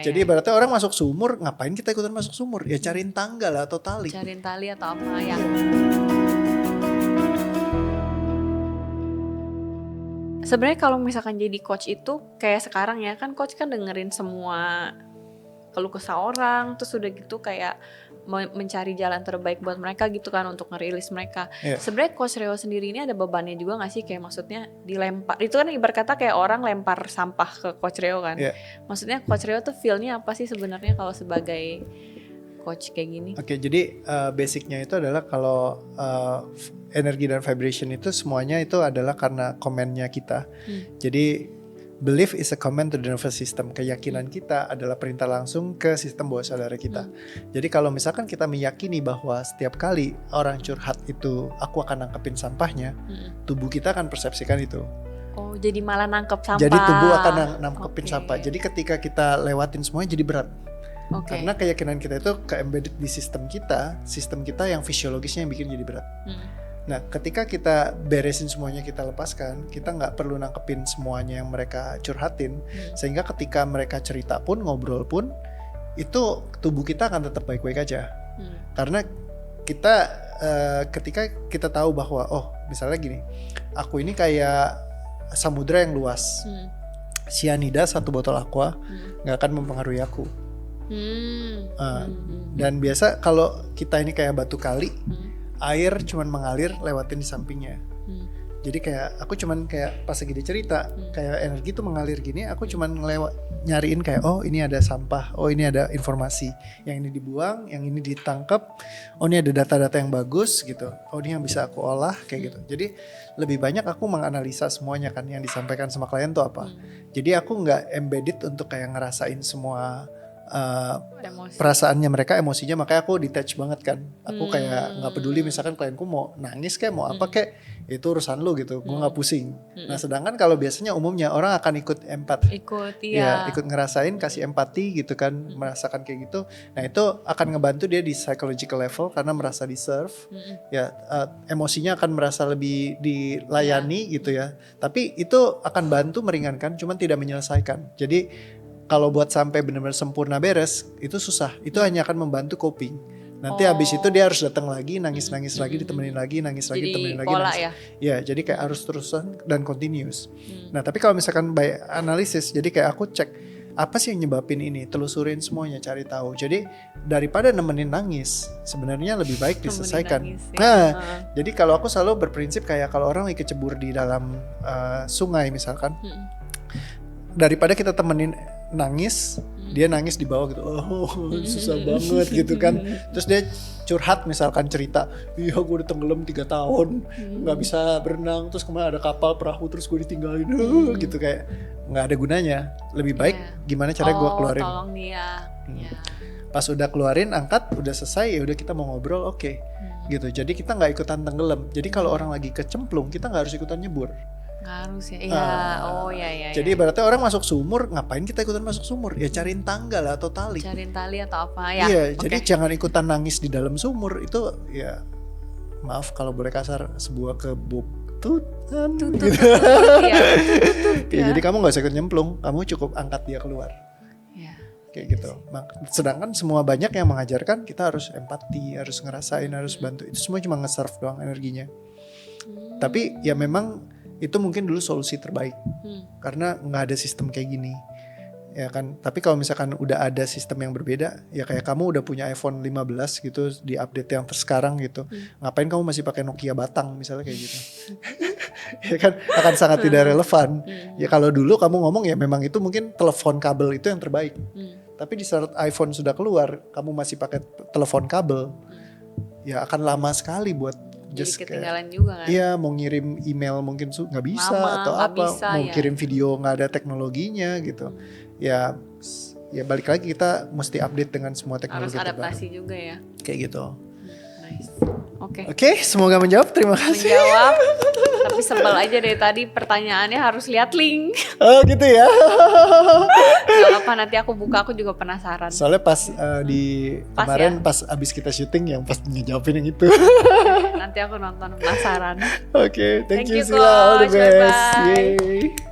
Jadi berarti orang masuk sumur, ngapain kita ikutan masuk sumur? Ya cariin tangga lah atau tali. Cariin tali atau apa ya. Sebenarnya kalau misalkan jadi coach itu kayak sekarang ya kan, coach kan dengerin semua keluh kesah orang, terus udah gitu kayak mencari jalan terbaik buat mereka gitu kan untuk ngerilis mereka. Sebenarnya Coach Reo sendiri ini ada bebannya juga gak sih, kayak maksudnya dilempar, itu kan ibarat kata kayak orang lempar sampah ke Coach Reo kan. Maksudnya Coach Reo tuh feel-nya apa sih sebenarnya kalau sebagai coach kayak gini? Oke, jadi basicnya itu adalah kalau energi dan vibration itu semuanya itu adalah karena komennya kita. Jadi belief is a command to the nervous system. Keyakinan kita adalah perintah langsung ke sistem bawah sadar kita. Jadi kalau misalkan kita meyakini bahwa setiap kali orang curhat itu aku akan nangkepin sampahnya, tubuh kita akan persepsikan itu. Oh, jadi malah nangkep sampah. Jadi tubuh akan nangkepin sampah. Jadi ketika kita lewatin semuanya jadi berat. Karena keyakinan kita itu ke-embedded di sistem kita yang fisiologisnya yang bikin jadi berat. Nah, ketika kita beresin semuanya, kita lepaskan, kita nggak perlu nangkepin semuanya yang mereka curhatin, sehingga ketika mereka cerita pun, ngobrol pun, itu tubuh kita akan tetap baik-baik aja. Karena kita ketika kita tahu bahwa, oh misalnya gini, aku ini kayak samudra yang luas, sianida 1 botol aqua nggak akan mempengaruhi aku. Dan biasa kalau kita ini kayak batu kali, air cuman mengalir lewatin di sampingnya. Jadi kayak aku cuman kayak pas lagi dia cerita, kayak energi tuh mengalir gini, aku cuman nyariin kayak oh ini ada sampah, oh ini ada informasi, yang ini dibuang, yang ini ditangkap, oh ini ada data-data yang bagus gitu, oh ini yang bisa aku olah kayak gitu. Jadi lebih banyak aku menganalisa semuanya kan yang disampaikan sama klien tuh apa. Jadi aku nggak embedded untuk kayak ngerasain semua perasaannya mereka, emosinya, makanya aku detach banget kan. Aku kayak nggak peduli misalkan klienku mau nangis kayak mau apa kayak itu urusan lu gitu, gue nggak pusing. Nah sedangkan kalau biasanya umumnya orang akan ikut ikut ngerasain, kasih empati gitu kan, merasakan kayak gitu. Nah itu akan ngebantu dia di psychological level karena merasa di-serve, emosinya akan merasa lebih dilayani gitu ya. Tapi itu akan bantu meringankan, cuman tidak menyelesaikan. Jadi kalau buat sampai benar-benar sempurna beres, itu susah. Itu hanya akan membantu coping. Nanti habis itu dia harus datang lagi, nangis-nangis lagi, ditemenin lagi, nangis lagi, ditemenin lagi. Pola ya, jadi kayak harus terusan dan continuous. Nah, tapi kalau misalkan by analisis, jadi kayak aku cek apa sih yang nyebabin ini, telusurin semuanya, cari tahu. Jadi daripada nemenin nangis, sebenarnya lebih baik diselesaikan. Jadi kalau aku selalu berprinsip kayak kalau orang lagi kecebur di dalam sungai misalkan, daripada kita temenin nangis, dia nangis di bawah gitu, oh susah banget gitu kan. Terus dia curhat misalkan cerita, iya gue udah tenggelam 3 tahun, gak bisa berenang, terus kemarin ada kapal perahu terus gue ditinggalin, gitu kayak gak ada gunanya. Lebih baik gimana caranya gue keluarin. Tolong dia. Pas udah keluarin, angkat, udah selesai, ya udah kita mau ngobrol, oke. Gitu. Jadi kita gak ikutan tenggelam. Jadi kalau orang lagi kecemplung, kita gak harus ikutan nyebur. Harus ya. Jadi berarti orang masuk sumur, ngapain kita ikutan masuk sumur? Ya cariin tangga lah atau tali. Cariin tali atau apa ya. Iya, jadi jangan ikutan nangis di dalam sumur. Itu ya maaf kalau boleh kasar, sebuah kebutuhan. Jadi kamu gak usah ikut nyemplung, kamu cukup angkat dia keluar. Kayak gitu. Sedangkan semua banyak yang mengajarkan kita harus empati, harus ngerasain, harus bantu. Itu semua cuma nge-serve doang energinya. Tapi ya memang itu mungkin dulu solusi terbaik, karena nggak ada sistem kayak gini, ya kan. Tapi kalau misalkan udah ada sistem yang berbeda, ya kayak kamu udah punya iPhone 15 gitu, di update yang tersekarang gitu, ngapain kamu masih pakai Nokia batang misalnya kayak gitu, ya kan akan sangat tidak relevan. Ya kalau dulu kamu ngomong ya memang itu mungkin telepon kabel itu yang terbaik, tapi di saat iPhone sudah keluar, kamu masih pakai telepon kabel, ya akan lama sekali buat jadi ketinggalan juga kan. Iya, mau ngirim email mungkin nggak bisa atau apa, mau kirim video nggak ada teknologinya gitu. Ya balik lagi kita mesti update dengan semua teknologi terbaru. Harus adaptasi terbaru. juga ya. Kayak gitu. Nice. Oke, semoga menjawab. Terima kasih. Menjawab. Tapi sebel aja dari tadi pertanyaannya harus lihat link. Oh gitu ya. Gak apa, nanti aku buka, aku juga penasaran. Soalnya pas kemarin pas abis kita syuting yang pas ngejawabin yang itu. Nanti aku nonton penasaran. Oke, thank you Sila, all the best. Bye. Yay.